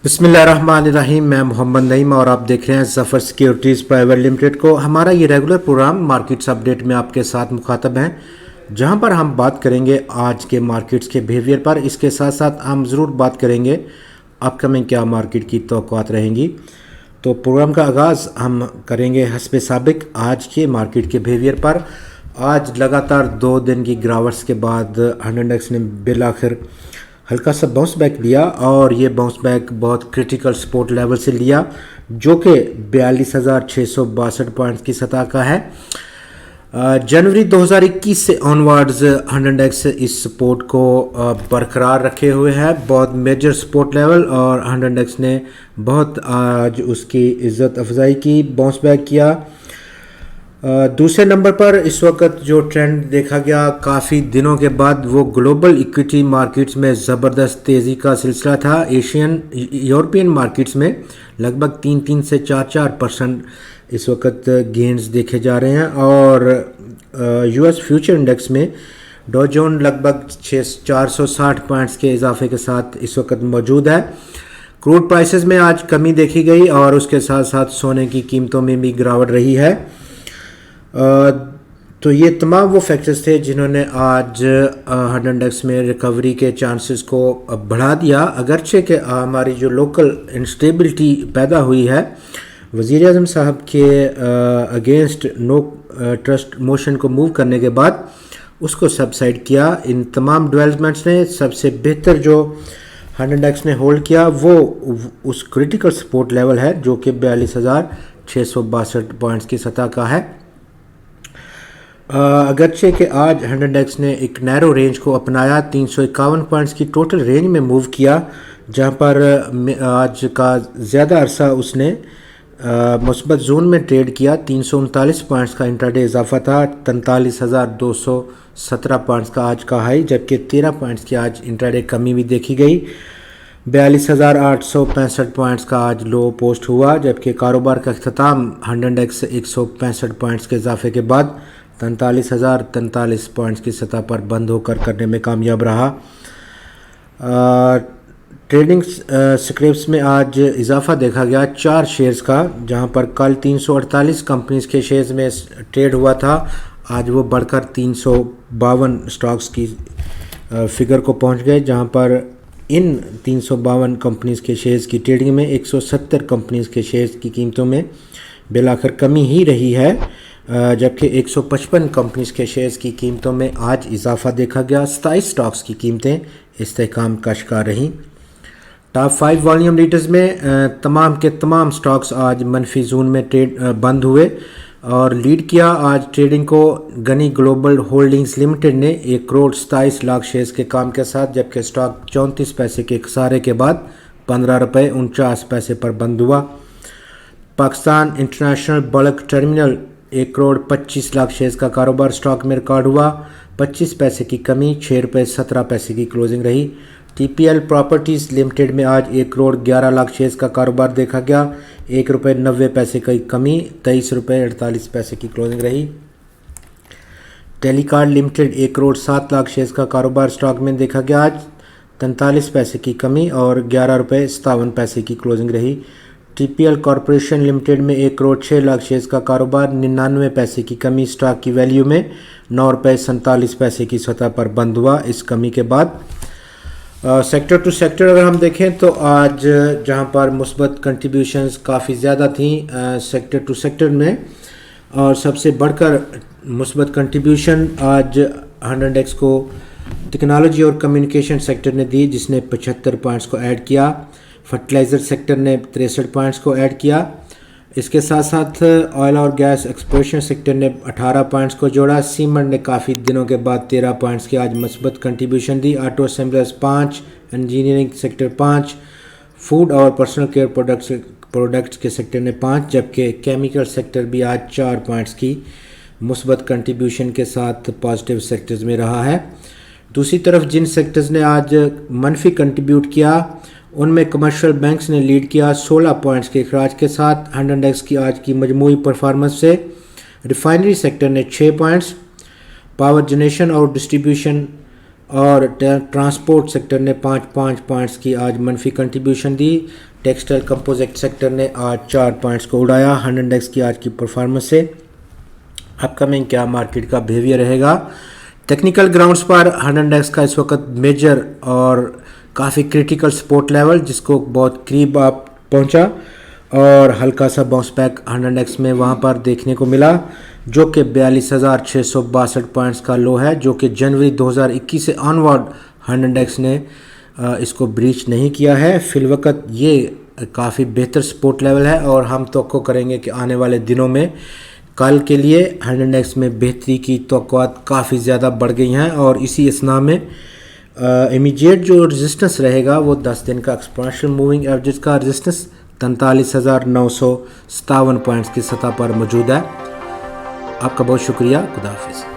بسم اللہ الرحمن الرحیم. میں محمد نعیم اور آپ دیکھ رہے ہیں ظفر سیکیورٹیز پرائیویٹ لمیٹڈ کو. ہمارا یہ ریگولر پروگرام مارکیٹس اپڈیٹ میں آپ کے ساتھ مخاطب ہیں، جہاں پر ہم بات کریں گے آج کے مارکیٹس کے بیہیویئر پر. اس کے ساتھ ساتھ ہم ضرور بات کریں گے اپ کمنگ کیا مارکیٹ کی توقعات رہیں گی. تو پروگرام کا آغاز ہم کریں گے حسب سابق آج کے مارکیٹ کے بیہیویئر پر. آج لگاتار 2 دن کی گراوٹس کے بعد ہنڈ انڈیکس نے بالآخر ہلکا سا باؤنس بیک لیا، اور یہ باؤنس بیک بہت کرٹیکل سپورٹ لیول سے لیا جو کہ 42,662 پوائنٹس کی سطح کا ہے. جنوری 2021 سے آنورڈز ہنڈ انڈیکس اس سپورٹ کو برقرار رکھے ہوئے ہے، بہت میجر سپورٹ لیول، اور ہنڈ انڈیکس نے بہت آج اس کی عزت افزائی کی، باؤنس بیک کیا. دوسرے نمبر پر اس وقت جو ٹرینڈ دیکھا گیا کافی دنوں کے بعد، وہ گلوبل ایکویٹی مارکیٹس میں زبردست تیزی کا سلسلہ تھا. یورپین مارکیٹس میں لگ بھگ 3 سے 4% اس وقت گینز دیکھے جا رہے ہیں، اور یو ایس فیوچر انڈیکس میں ڈو جون لگ بھگ 460 پوائنٹس کے اضافے کے ساتھ اس وقت موجود ہے. کروڈ پرائسز میں آج کمی دیکھی گئی، اور اس کے ساتھ ساتھ سونے کی قیمتوں میں بھی گراوٹ رہی ہے. تو یہ تمام وہ فیکٹرز تھے جنہوں نے آج ہنڈ انڈیکس میں ریکوری کے چانسز کو بڑھا دیا. اگرچہ کہ ہماری جو لوکل انسٹیبلٹی پیدا ہوئی ہے، وزیر اعظم صاحب کے اگینسٹ نو ٹرسٹ موشن کو موو کرنے کے بعد اس کو سبسائڈ کیا. ان تمام ڈیولپمنٹس نے سب سے بہتر جو ہنڈ انڈیکس نے ہولڈ کیا وہ اس کرٹیکل سپورٹ لیول ہے جو کہ 42,662 پوائنٹس کی سطح کا ہے. اگرچہ کہ آج ہنڈ انڈیکس نے ایک نیرو رینج کو اپنایا، 351 پوائنٹس کی ٹوٹل رینج میں موو کیا، جہاں پر آج کا زیادہ عرصہ اس نے مثبت زون میں ٹریڈ کیا. 339 پوائنٹس کا انٹراڈے اضافہ تھا، 43,217 پوائنٹس کا آج کا ہائی، جبکہ 13 پوائنٹس کی آج انٹراڈے کمی بھی دیکھی گئی. 42,865 پوائنٹس کا آج لو پوسٹ ہوا، جبکہ کاروبار کا اختتام ہنڈ انڈیکس 165 پوائنٹس کے اضافے کے بعد 43,043 پوائنٹس کی سطح پر بند ہو کر کرنے میں کامیاب رہا. ٹریڈنگ سکرپس میں آج اضافہ دیکھا گیا 4 شیئرز کا، جہاں پر کل 348 کمپنیز کے شیئرز میں ٹریڈ ہوا تھا، آج وہ بڑھ کر 352 سٹاکس کی فگر کو پہنچ گئے، جہاں پر ان 352 کمپنیز کے شیئرز کی ٹریڈنگ میں 170 کمپنیز کے شیئرز کی قیمتوں میں بالآخر کمی ہی رہی ہے، جبکہ 155 کمپنیز کے شیئرز کی قیمتوں میں آج اضافہ دیکھا گیا. 27 سٹاکس کی قیمتیں استحکام کا شکار رہیں. ٹاپ 5 والیوم لیڈرز میں تمام کے تمام سٹاکس آج منفی زون میں بند ہوئے، اور لیڈ کیا آج ٹریڈنگ کو گنی گلوبل ہولڈنگز لمیٹڈ نے 1,27,00,000 شیئرز کے کام کے ساتھ، جبکہ سٹاک 34 پیسے کے خسارے کے بعد 15 روپے 49 پیسے پر بند ہوا. Pakistan international bulk terminal 1,25,00,000 shares کا کاروبار سٹاک میں ریکارڈ ہوا، 25 پیسے کی کمی، 6 روپے 17 پیسے کی کلوزنگ رہی. T P L properties limited میں آج 1,11,00,000 شیئرز کا کاروبار دیکھا گیا، 1 روپے 90 پیسے کی کمی، 23 روپے 48 پیسے کی کلوزنگ رہی. ٹیلی کارڈ لمیٹڈ 1,07,00,000 شیئرز کا کاروبار سٹاک میں دیکھا گیا، آج 43 پیسے کی کمی اور 11 روپے 57 پیسے کی کلوزنگ رہی. T P L corporation limited میں 1,06,00,000 شیئرز کا کاروبار 99 پیسے کی کمی، سٹاک کی ویلیو میں 9 روپے 47 پیسے کی سطح پر بند ہوا. اس کمی کے بعد سیکٹر ٹو سیکٹر اگر ہم دیکھیں تو آج جہاں پر مثبت کنٹریبیوشنز کافی زیادہ تھیں سیکٹر ٹو سیکٹر میں، اور سب سے بڑھ کر مثبت کنٹریبیوشن آج ہنڈ انڈیکس کو ٹیکنالوجی اور کمیونیکیشن سیکٹر نے دی، جس نے 75 پوائنٹس کو ایڈ کیا. فرٹیلائزر سیکٹر نے 63 پوائنٹس کو ایڈ کیا. اس کے ساتھ ساتھ آئل اور گیس ایکسپلوریشن سیکٹر نے 18 پوائنٹس کو جوڑا. سیمنٹ نے کافی دنوں کے بعد 13 پوائنٹس کی آج مثبت کنٹریبیوشن دی. Auto assemblers 5، engineering sector 5، food اور پرسنل کیئر پروڈکٹس کے سیکٹر نے 5، جبکہ کیمیکل سیکٹر بھی آج 4 پوائنٹس کی مثبت کنٹریبیوشن کے ساتھ پازیٹیو سیکٹرز میں رہا ہے. دوسری طرف جن سیکٹرز نے آج منفی کنٹریبیوٹ کیا ان میں کمرشل بینکس نے لیڈ کیا 16 پوائنٹس کے اخراج کے ساتھ. ہنڈ انڈیکس کی آج کی مجموعی پرفارمنس سے ریفائنری سیکٹر نے 6 پوائنٹس، پاور جنریشن اور ڈسٹریبیوشن اور ٹرانسپورٹ سیکٹر نے 5 پوائنٹس کی آج منفی کنٹریبیوشن دی. ٹیکسٹائل کمپوزٹ سیکٹر نے آج 4 پوائنٹس کو اڑایا ہنڈ انڈیکس کی آج کی پرفارمنس سے. اپ کمنگ کیا مارکیٹ کا بیہیویئر رہے گا؟ ٹیکنیکل گراؤنڈز پر ہنڈ انڈیکس کا اس وقت میجر اور کافی کریٹیکل سپورٹ لیول جس کو بہت قریب آپ پہنچا اور ہلکا سا باؤنس بیک ہنڈ انڈیکس میں وہاں پر دیکھنے کو ملا جو کہ 42,662 پوائنٹس کا لو ہے جو کہ جنوری 2021 سے آنورڈ ہنڈ انڈیکس نے اس کو بریچ نہیں کیا ہے. فی الوقت یہ کافی بہتر سپورٹ لیول ہے اور ہم توقع کریں گے کہ آنے والے دنوں میں کل کے لیے ہنڈ انڈیکس میں بہتری کی توقعات کافی زیادہ بڑھ گئی ہیں اور اسی اثنا میں امیجیٹ جو رزسٹنس رہے گا وہ 10 دن کا ایکسپوننشل موونگ ایوریج کا رزسٹنس 43,957 پوائنٹس کی سطح پر موجود ہے. آپ کا بہت شکریہ. خدا حافظ.